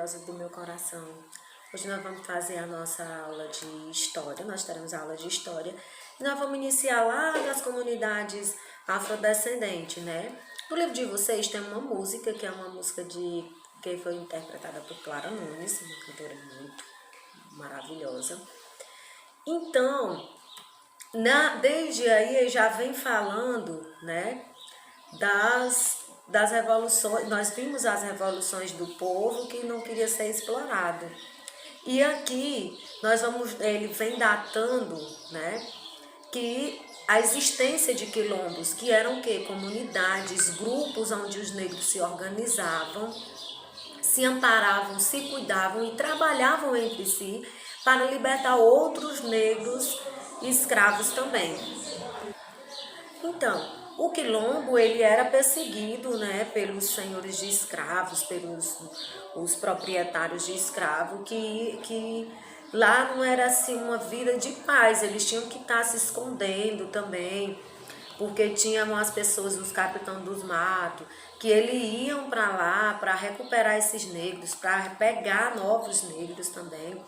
maravilhosa do meu coração. Hoje nós vamos fazer a nossa aula de história, nós teremos aula de história. E nós vamos iniciar lá das comunidades afrodescendentes, né? No livro de vocês tem uma música, que é uma música que foi interpretada por Clara Nunes, uma cantora muito maravilhosa. Então, desde aí já vem falando, né, das revoluções. Nós vimos as revoluções do povo que não queria ser explorado. E aqui ele vem datando, né, que a existência de quilombos, que eram o quê? Comunidades, grupos onde os negros se organizavam, se amparavam, se cuidavam e trabalhavam entre si para libertar outros negros escravos também. Então, o quilombo ele era perseguido, né, pelos senhores de escravos, pelos os proprietários de escravo, que lá não era assim uma vida de paz, eles tinham que estar se escondendo também, porque tinham as pessoas, os capitães dos matos, que eles iam para lá para recuperar esses negros, para pegar novos negros também,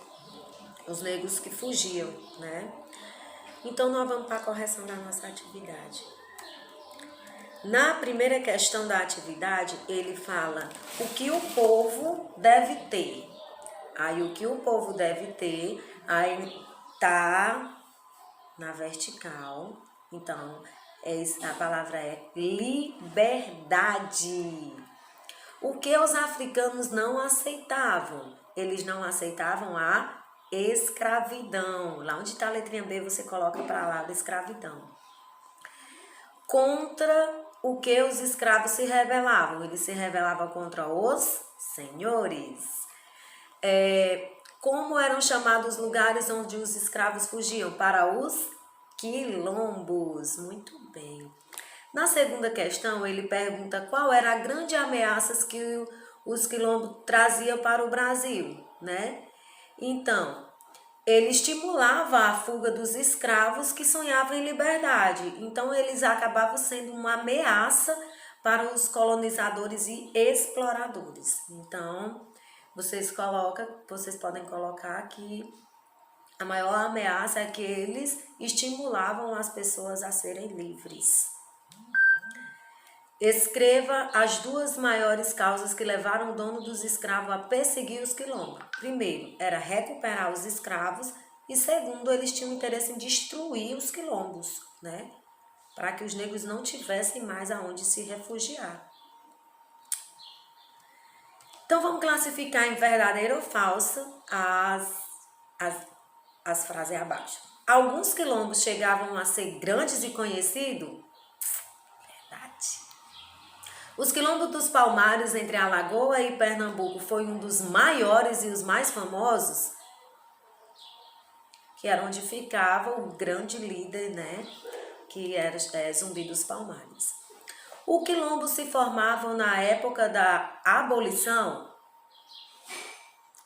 os negros que fugiam, né? Então, nós vamos para a correção da nossa atividade. Na primeira questão da atividade, ele fala o que o povo deve ter. Aí, o que o povo deve ter, aí tá na vertical. Então, a palavra é liberdade. O que os africanos não aceitavam? Eles não aceitavam a escravidão. Lá onde está a letrinha B, você coloca a palavra escravidão. Contra o que os escravos se rebelavam? Eles se rebelavam contra os senhores. Como eram chamados os lugares onde os escravos fugiam? Para os quilombos. Muito bem. Na segunda questão, ele pergunta qual era a grande ameaça que os quilombos traziam para o Brasil, né? Então, ele estimulava a fuga dos escravos que sonhavam em liberdade. Então, eles acabavam sendo uma ameaça para os colonizadores e exploradores. Então, vocês podem colocar que a maior ameaça é que eles estimulavam as pessoas a serem livres. Escreva as duas maiores causas que levaram o dono dos escravos a perseguir os quilombos. Primeiro, era recuperar os escravos e segundo, eles tinham interesse em destruir os quilombos, né? Para que os negros não tivessem mais aonde se refugiar. Então, vamos classificar em verdadeira ou falsa as frases abaixo. Alguns quilombos chegavam a ser grandes e conhecidos? Os quilombos dos Palmares entre Alagoas e Pernambuco foi um dos maiores e os mais famosos, que era onde ficava o grande líder, né, que era Zumbi dos Palmares. O quilombo se formavam na época da abolição?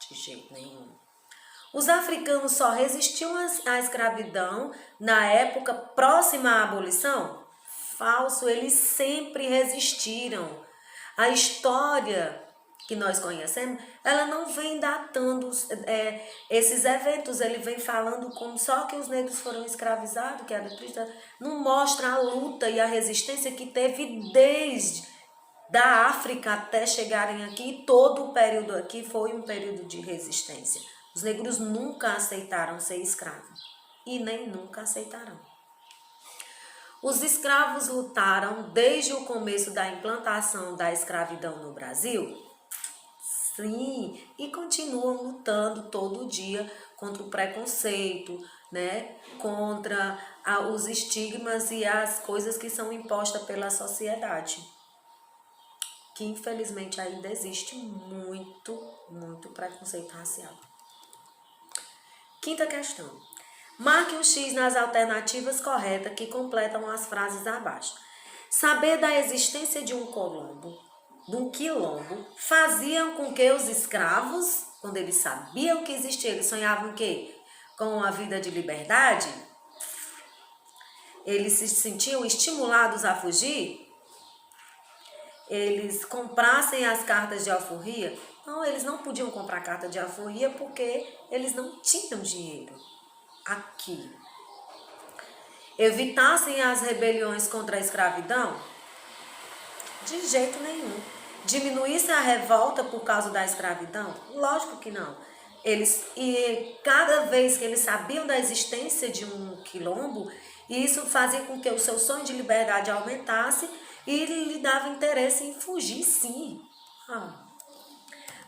De jeito nenhum. Os africanos só resistiam à escravidão na época próxima à abolição? Falso, eles sempre resistiram. A história que nós conhecemos, ela não vem datando esses eventos, ele vem falando como só que os negros foram escravizados, que era triste, não mostra a luta e a resistência que teve desde da África até chegarem aqui, todo o período aqui foi um período de resistência. Os negros nunca aceitaram ser escravos e nem nunca aceitarão. Os escravos lutaram desde o começo da implantação da escravidão no Brasil? Sim, e continuam lutando todo dia contra o preconceito, né? Contra os estigmas e as coisas que são impostas pela sociedade. Que infelizmente ainda existe muito preconceito racial. Quinta questão. Marque um X nas alternativas corretas que completam as frases abaixo. Saber da existência de um quilombo, faziam com que os escravos, quando eles sabiam que existia, eles sonhavam o quê? Com a vida de liberdade? Eles se sentiam estimulados a fugir? Eles comprassem as cartas de alforria? Não, eles não podiam comprar carta de alforria porque eles não tinham dinheiro aqui. Evitassem as rebeliões contra a escravidão? De jeito nenhum. Diminuísse a revolta por causa da escravidão? Lógico que não. E cada vez que eles sabiam da existência de um quilombo, isso fazia com que o seu sonho de liberdade aumentasse e lhe dava interesse em fugir, sim.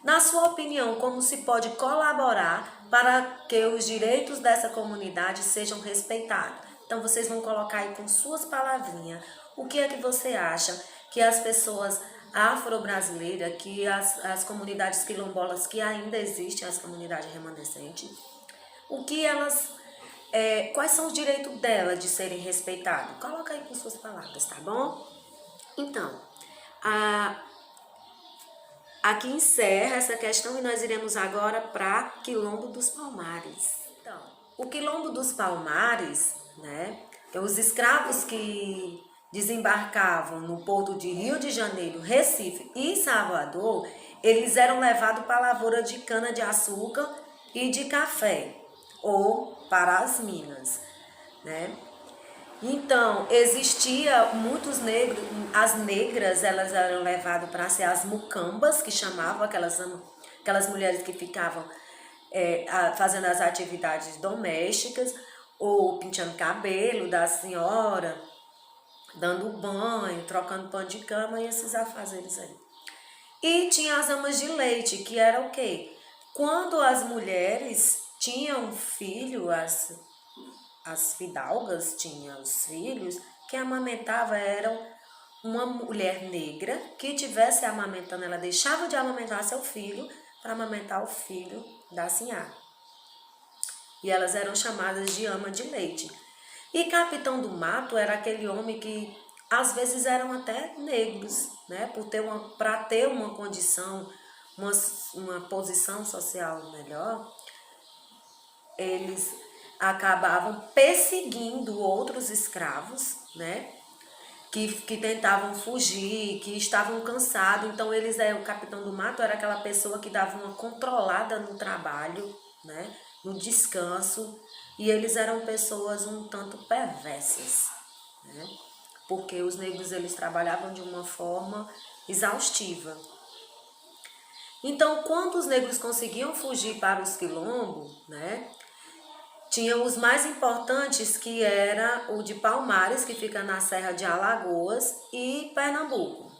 Na sua opinião, como se pode colaborar para que os direitos dessa comunidade sejam respeitados? Então, vocês vão colocar aí com suas palavrinhas o que é que você acha que as pessoas afro-brasileiras, que as comunidades quilombolas que ainda existem, as comunidades remanescentes, o que elas, quais são os direitos delas de serem respeitados? Coloca aí com suas palavras, tá bom? Então, aqui encerra essa questão e nós iremos agora para Quilombo dos Palmares. Então, o Quilombo dos Palmares, né, os escravos que desembarcavam no porto de Rio de Janeiro, Recife e Salvador, eles eram levados para a lavoura de cana-de-açúcar e de café, ou para as minas, né? Então, existia muitos negros, as negras, elas eram levadas para ser as mucambas, que chamavam aquelas mulheres que ficavam fazendo as atividades domésticas, ou penteando cabelo da senhora, dando banho, trocando pano de cama e esses afazeres aí. E tinha as amas de leite, que era o quê? Quando as mulheres tinham filho, as fidalgas tinham os filhos, quem amamentava era uma mulher negra que tivesse amamentando, ela deixava de amamentar seu filho para amamentar o filho da senhora. E elas eram chamadas de ama de leite. E capitão do mato era aquele homem que às vezes eram até negros, né? Para ter uma condição, uma posição social melhor, eles acabavam perseguindo outros escravos, né? Que tentavam fugir, que estavam cansados. Então, o capitão do mato era aquela pessoa que dava uma controlada no trabalho, né? No descanso. E eles eram pessoas um tanto perversas, né? Porque os negros, eles trabalhavam de uma forma exaustiva. Então, quando os negros conseguiam fugir para os quilombos, né? Tinha os mais importantes, que era o de Palmares, que fica na Serra de Alagoas, e Pernambuco.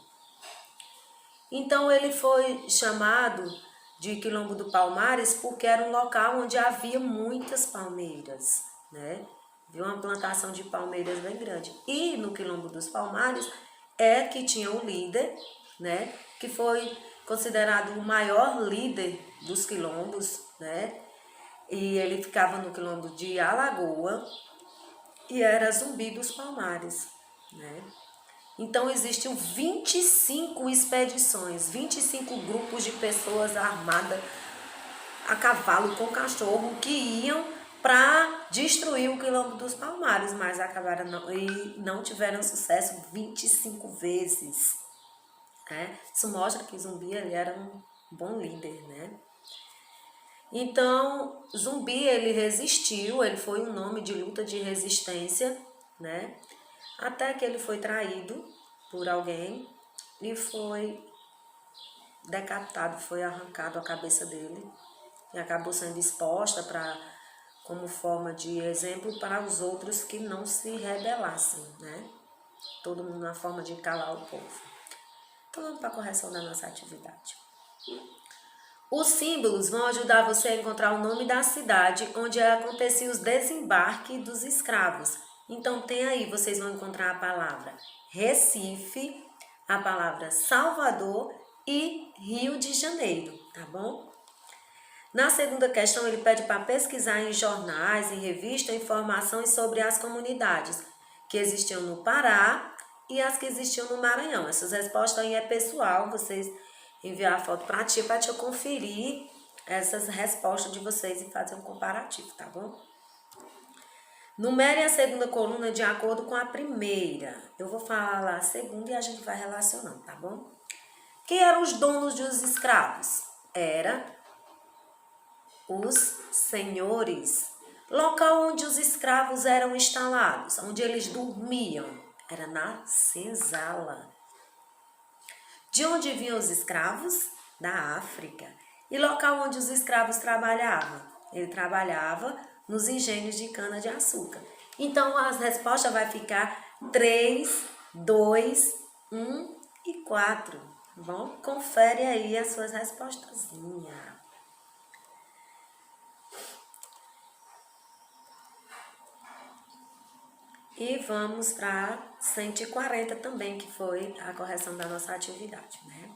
Então, ele foi chamado de Quilombo do Palmares porque era um local onde havia muitas palmeiras, né? Havia uma plantação de palmeiras bem grande. E no Quilombo dos Palmares que tinha o líder, né? Que foi considerado o maior líder dos quilombos, né? E ele ficava no quilombo de Alagoa e era Zumbi dos Palmares, né? Então, existiam 25 expedições, 25 grupos de pessoas armadas a cavalo com cachorro que iam para destruir o Quilombo dos Palmares, mas acabaram não tiveram sucesso 25 vezes, né? Isso mostra que Zumbi ele era um bom líder, né? Então, Zumbi, ele resistiu, ele foi um nome de luta de resistência, né? Até que ele foi traído por alguém e foi decapitado, foi arrancado a cabeça dele e acabou sendo exposta como forma de exemplo para os outros que não se rebelassem, né? Todo mundo na forma de calar o povo. Então, vamos para a correção da nossa atividade. Os símbolos vão ajudar você a encontrar o nome da cidade onde aconteciam os desembarques dos escravos. Então, tem aí, vocês vão encontrar a palavra Recife, a palavra Salvador e Rio de Janeiro, tá bom? Na segunda questão, ele pede para pesquisar em jornais, em revistas, informações sobre as comunidades que existiam no Pará e as que existiam no Maranhão. Essas respostas aí é pessoal, vocês enviar a foto para eu conferir essas respostas de vocês e fazer um comparativo, tá bom? Numere a segunda coluna de acordo com a primeira. Eu vou falar a segunda e a gente vai relacionando, tá bom? Quem eram os donos dos escravos? era os senhores. Local onde os escravos eram instalados, onde eles dormiam, era na senzala. De onde vinham os escravos? Da África. E local onde os escravos trabalhavam? Ele trabalhava nos engenhos de cana-de-açúcar. Então, a resposta vai ficar 3, 2, 1 e 4. Bom, confere aí as suas respostazinhas. E vamos para 140 também, que foi a correção da nossa atividade, né?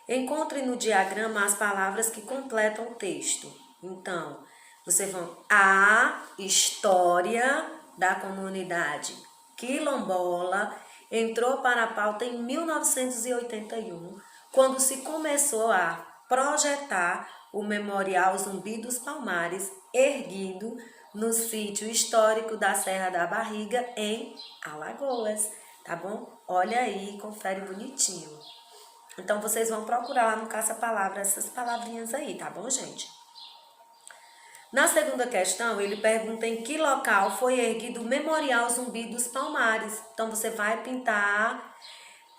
Encontre no diagrama as palavras que completam o texto. Então, vocês vão... A história da comunidade quilombola entrou para a pauta em 1981, quando se começou a projetar o Memorial Zumbi dos Palmares, erguido no sítio histórico da Serra da Barriga, em Alagoas, tá bom? Olha aí, confere bonitinho. Então, vocês vão procurar lá no caça-palavra essas palavrinhas aí, tá bom, gente? Na segunda questão, ele pergunta em que local foi erguido o Memorial Zumbi dos Palmares. Então, você vai pintar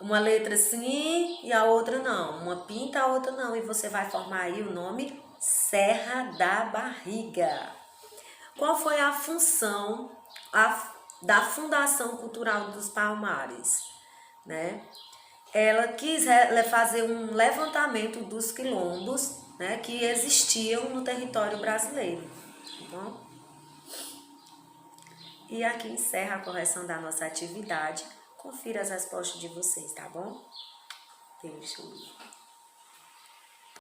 uma letra sim e a outra não. Uma pinta, a outra não. E você vai formar aí o nome Serra da Barriga. Qual foi a função da Fundação Cultural dos Palmares, né? Ela quis fazer um levantamento dos quilombos, né, que existiam no território brasileiro. Tá bom? E aqui encerra a correção da nossa atividade. Confira as respostas de vocês, tá bom? Beijo.